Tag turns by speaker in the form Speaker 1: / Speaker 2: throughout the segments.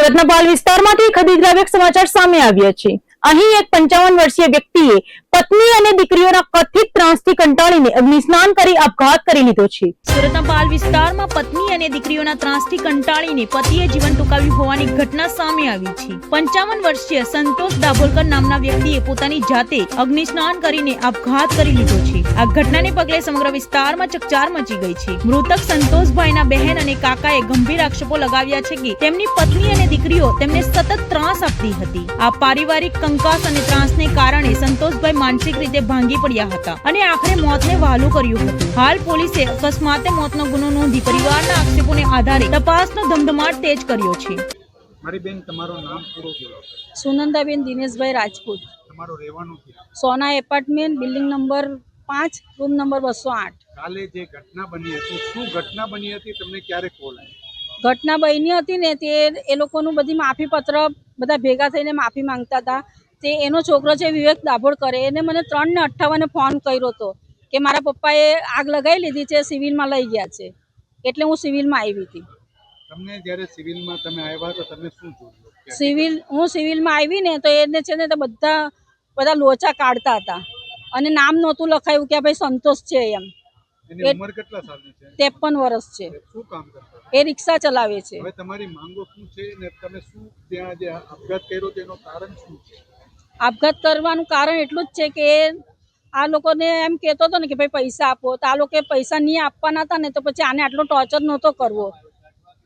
Speaker 1: સુરતના પાલ વિસ્તારમાંથી ખદીગ્રાહક સમાચાર સામે આવ્યા છે। અહીં એક 55 વર્ષીય વ્યક્તિએ પત્ની અને દીકરીઓના કથિત ત્રાસથી કંટાળીને અગ્નિસ્નાન કરી આપઘાત કરી લીધો છે। સુરતના પાલ વિસ્તારમાં પત્ની અને દીકરીઓના ત્રાસથી કંટાળીને પતિએ જીવન ટૂંકાવ્યું હોવાની ઘટના સામે આવી છે। 55 વર્ષીય સંતોષ દાભોલકર નામના વ્યક્તિએ પોતાની જાતે અગ્નિસ્નાન કરીને આપઘાત કરી લીધો છે। આ ઘટનાને પગલે સમગ્ર વિસ્તારમાં ચકચાર મચી ગઈ છે। મૃતક સંતોષભાઈના બહેન અને કાકાએ ગંભીર આક્ષેપો લગાવ્યા છે કે તેમની પત્ની અને દીકરીઓ તેમને સતત ત્રાસ આપતી હતી। આ પારિવારિક કંકાસ અને ત્રાસને કારણે સંતોષભાઈ માનસિક રીતે ભાંગી પડ્યા હતા અને આખરે મોતને વહાલું કર્યું હતું। હાલ પોલીસે અકસ્માતે મોતનો ગુનો નોંધી પરિવારના આક્ષેપોને આધારે તપાસનો ધમધમાટ તેજ કર્યો છે।
Speaker 2: મારી બેન તમારું નામ પૂરું બોલો।
Speaker 3: સુનંદાબેન દિનેશભાઈ રાજપૂત,
Speaker 2: તમારું રહેવાનું ક્યાં?
Speaker 3: Sona apartment, building number 5, room number 208।
Speaker 2: કાલે જે ઘટના બની હતી, શું ઘટના બની હતી, તમને ક્યારે કોલ આવ્યો?
Speaker 3: ઘટના બની હતી ને તે એ લોકોનું બધી માફી પત્ર બધા ભેગા થઈને માફી માંગતા હતા। તે એનો છોકરો છે વિવેક દાભોળકરે, એને મને 3:58 ફોન કર્યો હતો કે મારા પપ્પાએ આગ લગાવી લીધી છે, સિવિલમાં લઈ ગયા છે। એટલે હું સિવિલમાં આવી હતી।
Speaker 2: તમને જ્યારે સિવિલમાં તમે આવ્યા તો તમે શું જોયું?
Speaker 3: હું સિવિલમાં આવી ને તો એને છે ને તો બધા લોચા કાઢતા હતા અને નામ નહોતું લખાયું કે ભાઈ સંતોષ છે એમ।
Speaker 2: એની ઉંમર કેટલા સાલની છે?
Speaker 3: 53 વર્ષ છે।
Speaker 2: શું કામ કરતા?
Speaker 3: એ રિક્ષા ચલાવે છે।
Speaker 2: હવે તમારી માંગો શું છે ને તમે શું ત્યાં જે આપઘાત કર્યો તેનું કારણ શું છે?
Speaker 3: આપઘાત કરવાનું કારણ એટલું જ છે કે આ લોકોને એમ કહેતો હતો ને કે ભાઈ પૈસા આપો, તો આ લોકોએ પૈસા નહીં આપવાના હતા ને તો પછી આને આટલો ટોર્ચર નહોતો કરવો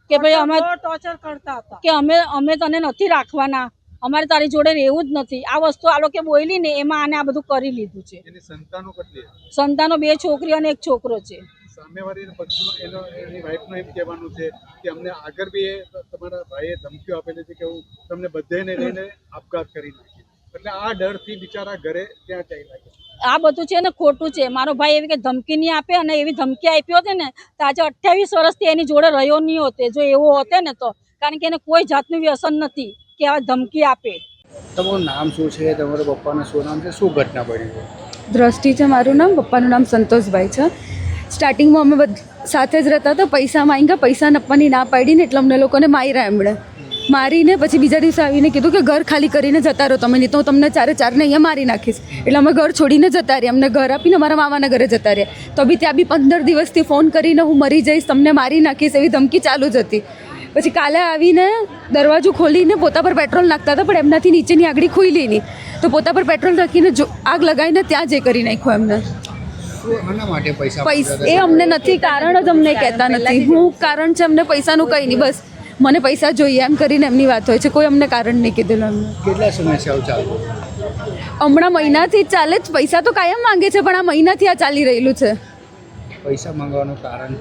Speaker 3: કે ભાઈ અમે ટોર્ચર કરતા હતા કે અમે તને નથી રાખવાના, અમારે તારી જોડે રહેવું જ નથી। આ વસ્તુ આ લોકો બોલી ને એમાં આને આ બધું કરી લીધું છે।
Speaker 2: એની સંતાનો કેટલી?
Speaker 3: સંતાનો 2 છોકરીઓ અને 1 છોકરો છે।
Speaker 2: સામેવાળી પક્ષનો એની વાઈફનું એમ કહેવાનું છે કે અમને આગળ બી તમારા ભાઈએ ધમકીઓ આપેલી છે કે હું તમને બધાને લઈને આપઘાત કરી નાખી, એટલે આ ડરથી બિચારા ઘરે ત્યાં ચાલ્યા ગયા।
Speaker 3: આ બધું છે ને ખોટું છે। મારો ભાઈ એવી કે ધમકી નહીં આપે અને એવી ધમકી આપી હોત ને તો આજે 28 વર્ષથી એની જોડે રહ્યો નહીં હોતે જો એવો હોતે ને તો, કારણ કે એને કોઈ જાતનું વ્યસન નથી કે આ ધમકી આપે।
Speaker 2: તમારું નામ શું છે? તમારા પપ્પાનું શું નામ છે? શું ઘટના બની છે?
Speaker 4: દ્રષ્ટિ છે મારું નામ, પપ્પાનું નામ સંતોષભાઈ છે। સ્ટાર્ટિંગમાં અમે સાથે જ રહેતા હતા, પૈસા માંગ્યા, પૈસા આપવાની ના પાડીને એટલે અમને લોકોને માર્યા। એમણે મારીને પછી બીજા દિવસે આવીને કીધું કે ઘર ખાલી કરીને જતા રહો તમે, નહીં તો હું તમને 4 ને અહીંયા મારી નાખીશ। એટલે અમે ઘર છોડીને જતા રહ્યા, અમને ઘર આપીને મારા મામાના ઘરે જતા રહ્યા। તો બી ત્યાં બી 15 દિવસથી ફોન કરીને હું મરી જઈશ, તમને મારી નાખીશ એવી ધમકી ચાલુ જ હતી। પછી કાલે આવીને દરવાજો ખોલીને પોતા પર પેટ્રોલ નાખતા હતા પણ એમનાથી નીચેની આગળી ખુલી નહીં, તો પોતા પર પેટ્રોલ રાખીને આગ લગાવીને ત્યાં જ કરી નાખ્યો એમને। પૈસા એ અમને નથી, કારણ જ અમને કહેતા નથી હું કારણ છે અમને પૈસાનું કંઈ નહીં, બસ મને પૈસા જોઈએ એમ કરીને એમની વાત હોય છે, કોઈ અમને કારણ નહીં કીધેલું અમને।
Speaker 2: કેટલા સમયથી આવું ચાલતું?
Speaker 4: હમણાં મહિનાથી જ ચાલે જ, પૈસા તો કાયમ માંગે છે પણ આ મહિનાથી આ ચાલી રહેલું છે।
Speaker 2: પૈસા માંગવાનું કારણ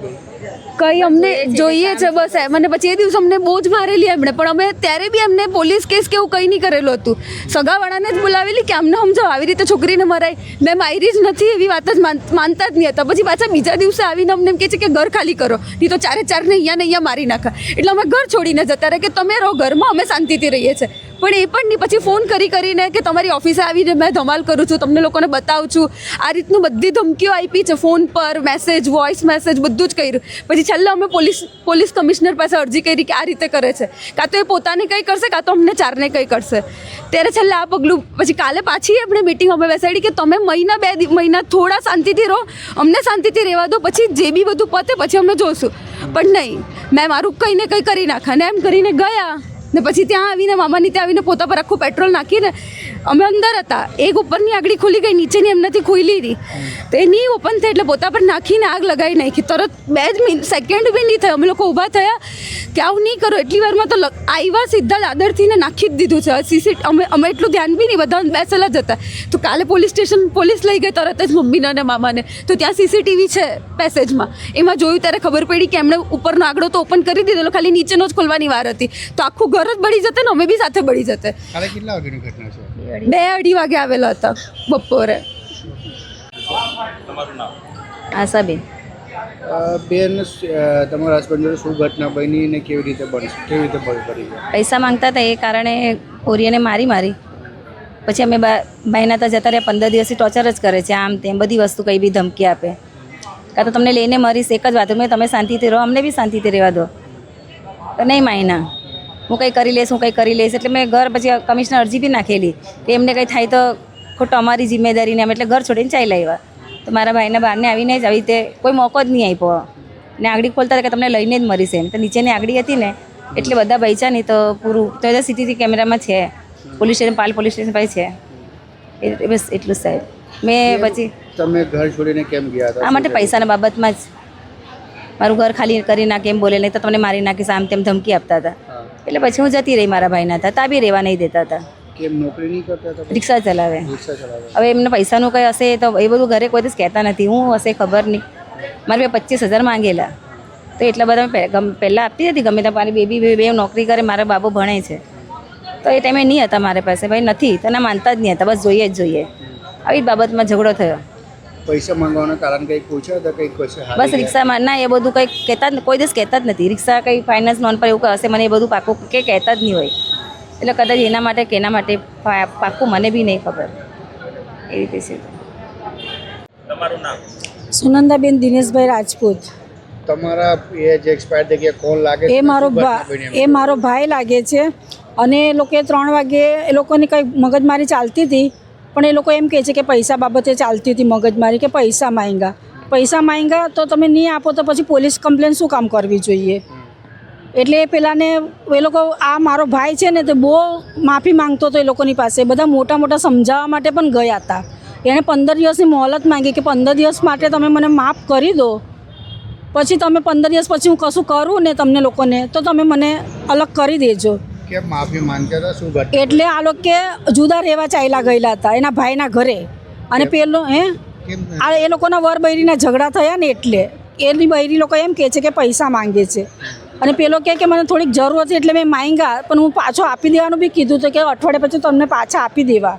Speaker 4: કંઈ અમને જોઈએ છે બસ એમ, અને પછી એ દિવસ અમને બહુ જ મારેલી એમણે, પણ અમે ત્યારે બી એમને પોલીસ કેસ કે એવું કંઈ નહીં કરેલું હતું। સગાવાળાને જ બોલાવેલી કે અમને સમજાવો આવી રીતે છોકરીને મરાય, મેં મારી જ નથી એવી વાત જ માનતા જ નહીં હતા। પછી પાછા બીજા દિવસે આવીને અમને એમ કહે છે કે ઘર ખાલી કરો, નહીં તો 4 ને અહીંયા મારી નાખા। એટલે અમે ઘર છોડીને જતા રહ્યા કે તમે રહો ઘરમાં, અમે શાંતિથી રહીએ છીએ। પણ એ પણ નહીં, પછી ફોન કરીને કે તમારી ઓફિસે આવીને મેં ધમાલ કરું છું, તમને લોકોને બતાવું છું, આ રીતનું બધી ધમકીઓ આપી છે, ફોન પર મેસેજ, વોઇસ મેસેજ બધું જ કર્યું। પછી છેલ્લે અમે પોલીસ કમિશનર પાસે અરજી કરી કે આ રીતે કરે છે, કાં તો એ પોતાને કંઈ કરશે કાં તો અમને 4 ને કંઈ કરશે। ત્યારે છેલ્લે આ પગલું, પછી કાલે પાછી આપણે મિટિંગ અમે બેસાડી કે તમે મહિના 2 મહિના થોડા શાંતિથી રહો, અમને શાંતિથી રહેવા દો, પછી જે બી બધું પતે પછી અમે જોશું। પણ નહીં, મેં મારું કંઈ ને કંઈ કરી નાખા ને એમ કરીને ગયા ને પછી ત્યાં આવીને મામાની ત્યાં આવીને પોતા પર આખું પેટ્રોલ નાખીને અમે અંદર હતા, એક ઉપરની આગળી ખુલી ગઈ, નીચેની એમનાથી ખુલી નહીં, તો એ નહીં ઓપન થઈ એટલે પોતા પર નાખીને આગ લગાવી નાખી। તરત 2 સેકન્ડ બી નહીં થયો, અમે લોકો ઊભા થયા કે આવું નહીં કરો, એટલી વારમાં તો આવ્યા સીધા દાદરથી ને નાખી જ દીધું છે। અમે એટલું ધ્યાન બી નહીં, બધા બેસેલા જ હતા। તો કાલે પોલીસ સ્ટેશન પોલીસ લઈ ગઈ તરત જ મમ્મીને અને મામાને, તો ત્યાં CCTV છે પેસેજમાં, એમાં જોયું ત્યારે ખબર પડી કે એમણે ઉપરનો આગળો તો ઓપન કરી દીધેલો, ખાલી નીચેનો જ ખોલવાની વાર હતી, તો આખું ઘર જ બળી જતે ને અમે બી સાથે બળી જતે।
Speaker 2: કાલે કેટલા વાગ્યાની ઘટના છે?
Speaker 4: 2-2:30 વાગે આવેલા હતા બપોરે।
Speaker 2: તમારું નામ?
Speaker 5: આશાબેન।
Speaker 2: બેન, તમારા હસબન્ડ જોડે શું ઘટના બની ને કેવી રીતે બની ગઈ?
Speaker 5: પૈસા માંગતા હતા, એ કારણે ઓરિયને મારી પછી અમે ભાઈના ત્યાં જતા રહ્યા। 15 દિવસથી ટોર્ચર જ કરે છે, આમ તેમ બધી વસ્તુ કંઈ બી ધમકી આપે, કાં તો તમને લઈને મરીશ, એક જ વાત, મેં તમે શાંતિથી રહો, અમને બી શાંતિથી રહેવા દો, તો નહીં માયના। હું કંઈ કરી લઈશ, હું કંઈ કરી લઈશ. એટલે મેં ઘર પછી કમિશનર અરજી બી નાખેલી કે એમને કંઈ થાય તો ખોટો અમારી જિમ્મેદારીને અમે એટલે ઘર છોડીને ચાલી આવ્યા. તો મારા ભાઈના બહારને આવીને જ આવી રીતે કોઈ મોકો જ નહીં આપ્યો ને આગળી ખોલતા હતા કે તમને લઈને જ મરીશ એમ. તો નીચેની આગળી હતી ને એટલે બધા બચ્યા નહીં તો પૂરું. તો એ સીસીટીવી કેમેરામાં છે, પોલીસ સ્ટેશન પાલ પોલીસ સ્ટેશન પાસે છે. એ બસ એટલું જ સાહેબ. મેં પછી
Speaker 2: તમે ઘર છોડીને કેમ ગયા હતા?
Speaker 5: આ માટે પૈસાના બાબતમાં જ મારું ઘર ખાલી કરી નાખે એમ બોલે, નહીં તો તમને મારી નાખીશ આમ તેમ ધમકી આપતા હતા. એટલે પછી હું જતી રહી મારા ભાઈના હતા, ત્યાં બી રહેવા નહીં દેતા હતા.
Speaker 2: કેમ નોકરી નહીં કરતા હતા?
Speaker 5: રિક્ષા ચલાવે.
Speaker 2: રિક્ષા ચલાવે.
Speaker 5: હવે એમને પૈસાનું કંઈ હશે તો એ બધું ઘરે કોઈ દિવસ કહેતા નથી. હું હશે ખબર નહીં. મારે 25,000 માંગેલા તો એટલા બધા પહેલાં આપતી હતી. ગમે ત્યાં મારી બેબી બે નોકરી કરે, મારા બાબુ ભણે છે તો એ ટાઈમે નહીં હતા મારા પાસે. ભાઈ નથી તો ના માનતા જ નહીં હતા, બસ જોઈએ જ જોઈએ. આવી બાબતમાં ઝઘડો થયો.
Speaker 2: પૈસા માંગવાનું કારણ કંઈ પૂછ્યા હતા? કંઈ કશે
Speaker 5: બસ રિક્ષામાં ના એ બધું કંઈ કહેતા જ કોઈ દિવસ કહેતા જ નથી. રિક્ષા કંઈ ફાઇનાન્સ લોન પર એવું કંઈ હશે મને એ બધું પાકું કે કહેતા જ નહીં હોય. એટલે કદાચ એના માટે કે એના માટે પાકું મને બી નહીં ખબર. એ રીતે છે.
Speaker 6: તમારું નામ?
Speaker 3: સુનંદાબેન દિનેશભાઈ રાજપૂત.
Speaker 2: તમારા એ જે એક્સપાયર થઈ ગયા કોણ લાગે?
Speaker 3: એ મારો ભાઈ લાગે છે. અને એ લોકોએ 3 વાગે એ લોકોની કંઈ મગજમારી ચાલતી હતી, પણ એ લોકો એમ કહે છે કે પૈસા બાબતે ચાલતી હતી મગજમારી, કે પૈસા માંગ્યા તો તમે નહીં આપો તો પછી પોલીસ કમ્પ્લેન શું કામ કરવી જોઈએ. એટલે પેલાને એ લોકો આ મારો ભાઈ છે ને તે બહુ માફી માંગતો હતો એ લોકોની પાસે. બધા મોટા સમજાવવા માટે પણ ગયા હતા. એણે 15 દિવસની મોહલત માંગી કે 15 દિવસ માટે તમે મને માફ કરી દો, પછી તમે 15 દિવસ પછી હું કશું કરું ને તમને લોકોને તો તમે મને અલગ કરી દેજો.
Speaker 2: કેમ માફી માંગતા હતા? શું ઘટના?
Speaker 3: એટલે આ લોકો જુદા રહેવા ચાલ્યા ગયેલા હતા એના ભાઈના ઘરે. અને પેલો આ એ લોકોના વર બૈરીના ઝઘડા થયા ને એટલે એની બૈરી લોકો એમ કહે છે કે પૈસા માંગે છે. અને પેલો કહે કે મને થોડીક જરૂર હતી એટલે મેં માંગ્યા, પણ હું પાછો આપી દેવાનું બી કીધું હતું કે અઠવાડિયા પછી તમને પાછા આપી દેવા.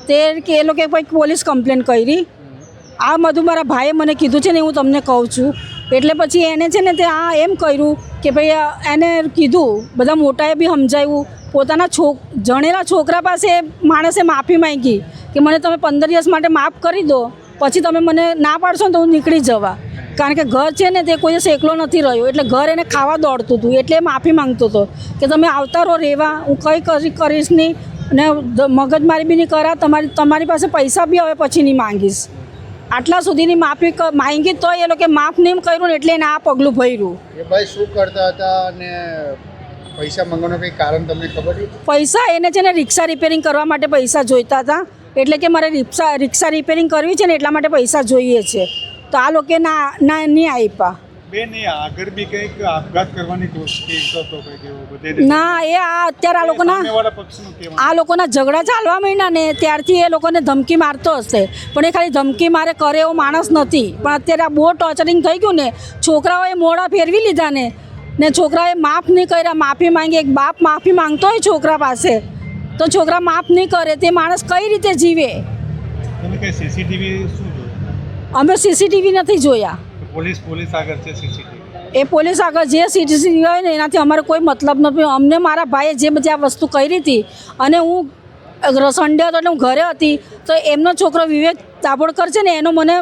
Speaker 3: તે કે એ લોકોએ કંઈક પોલીસ કમ્પ્લેન કરી. આ બધું મારા ભાઈએ મને કીધું છે ને, હું તમને કહું છું. એટલે પછી એને છે ને તે આ એમ કર્યું કે ભાઈ એને કીધું, બધા મોટાએ બી સમજાવ્યું. પોતાના જણેલા છોકરા પાસે માણસે માફી માંગી કે મને તમે 15 દિવસ માટે માફ કરી દો, પછી તમે મને ના પાડશો ને તો હું નીકળી જવા. કારણ કે ઘર છે ને તે કોઈ એકલો નથી રહ્યો, એટલે ઘર એને ખાવા દોડતું હતું. એટલે માફી માંગતો હતો કે તમે આવતા રહો રહેવા, હું કંઈ કરીશ નહીં ને મગજમારી બી નહીં કરા, તમારી પાસે પૈસા બી હવે પછી નહીં માંગીશ. આટલા સુધીની માફી માંગી તો એ લોકો માફ નહીં કર્યું ને એટલે એને આ પગલું ભર્યું.
Speaker 2: એ ભાઈ શું કરતા હતા અને પૈસા માંગવાનું કંઈ કારણ તમને ખબર છે?
Speaker 3: પૈસા એને છે ને રિક્ષા રિપેરિંગ કરવા માટે પૈસા જોઈતા હતા. એટલે કે મારે રિક્ષા રિપેરિંગ કરવી છે ને એટલા માટે પૈસા જોઈએ છે. તો આ લોકો ના નહીં આપ્યા.
Speaker 2: બેન આગળ બી કંઈક આપઘાત કરવાની કોશિશ કરતો બધે
Speaker 3: ના. એ આ અત્યારે આ લોકોના ઝઘડા ચાલવા માંડ્યા ને ત્યારથી એ લોકોને ધમકી મારતો હશે, પણ એ ખાલી ધમકી મારે કરે એવો માણસ નથી. પણ અત્યારે આ બહુ ટોર્ચરિંગ થઈ ગયું ને, છોકરાઓએ મોઢા ફેરવી લીધા ને છોકરાએ માફ નહીં કર્યા. માફી માંગી, એક બાપ માફી માંગતો હોય છોકરા પાસે તો છોકરા માફ નહીં કરે, તે માણસ કઈ રીતે જીવે? અમે સીસીટીવી નથી જોયા.
Speaker 2: પોલીસ આગળ છે સીસીટીવી.
Speaker 3: એ પોલીસ આગળ જે સીસીટીવી હોય ને એનાથી અમારે કોઈ મતલબ નથી. અમને મારા ભાઈએ જે બધી આ વસ્તુ કરી હતી, અને હું સન્ડે હતો એટલે હું ઘરે હતી, તો એમનો છોકરો વિવેક દાભોળકર છે ને એનો મને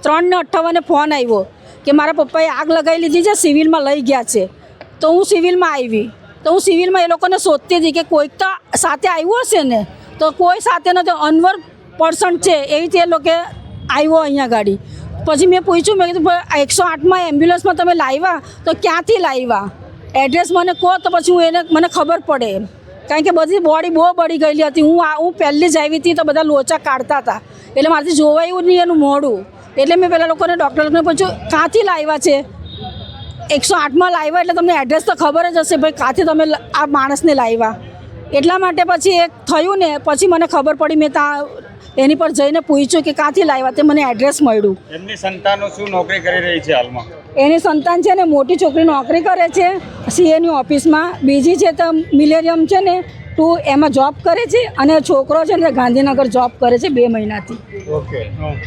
Speaker 3: 3:58 ફોન આવ્યો કે મારા પપ્પાએ આગ લગાવી લીધી છે, સિવિલમાં લઈ ગયા છે. તો હું સિવિલમાં આવી, તો હું સિવિલમાં એ લોકોને શોધતી હતી કે કોઈક તો સાથે આવ્યું હશે ને, તો કોઈ સાથે નથી, અનવર પર્સન છે એવી રીતે એ લોકો આવ્યો અહીંયા ગાડી. પછી મેં પૂછ્યું, મેં કીધું 108માં એમ્બ્યુલન્સમાં તમે લાવ્યા તો ક્યાંથી લાવ્યા, એડ્રેસ મને કહો તો પછી મને ખબર પડે. કારણ કે બધી બોડી બહુ બળી ગયેલી હતી. હું પહેલી જ આવી હતી તો બધા લોચા કાઢતા હતા, એટલે મારાથી જોવાયું નહીં એનું મોઢું. એટલે મેં પેલા લોકોને ડૉક્ટરને પૂછ્યું ક્યાંથી લાવ્યા છે, 108માં લાવ્યા એટલે તમને એડ્રેસ તો ખબર જ હશે ભાઈ, ક્યાંથી તમે આ માણસને લાવ્યા. એટલા માટે પછી એક થયું ને, પછી મને ખબર પડી. મેં ત્યાં એની પર જઈને પૂછ્યું કે ક્યાંથી લાવ્યા, તે મને એડ્રેસ મળ્યું.
Speaker 6: એમની સંતાનો શું નોકરી કરી રહી છે હાલમાં?
Speaker 3: એની સંતાન છે ને મોટી છોકરી નોકરી કરે છે સીએની ઓફિસમાં, બીજી છે તો મિલેનિયમ છે ને 2 એમાં જોબ કરે છે, અને છોકરો છે ને ગાંધીનગર જોબ કરે છે 2 મહિનાથી.
Speaker 2: ઓકે.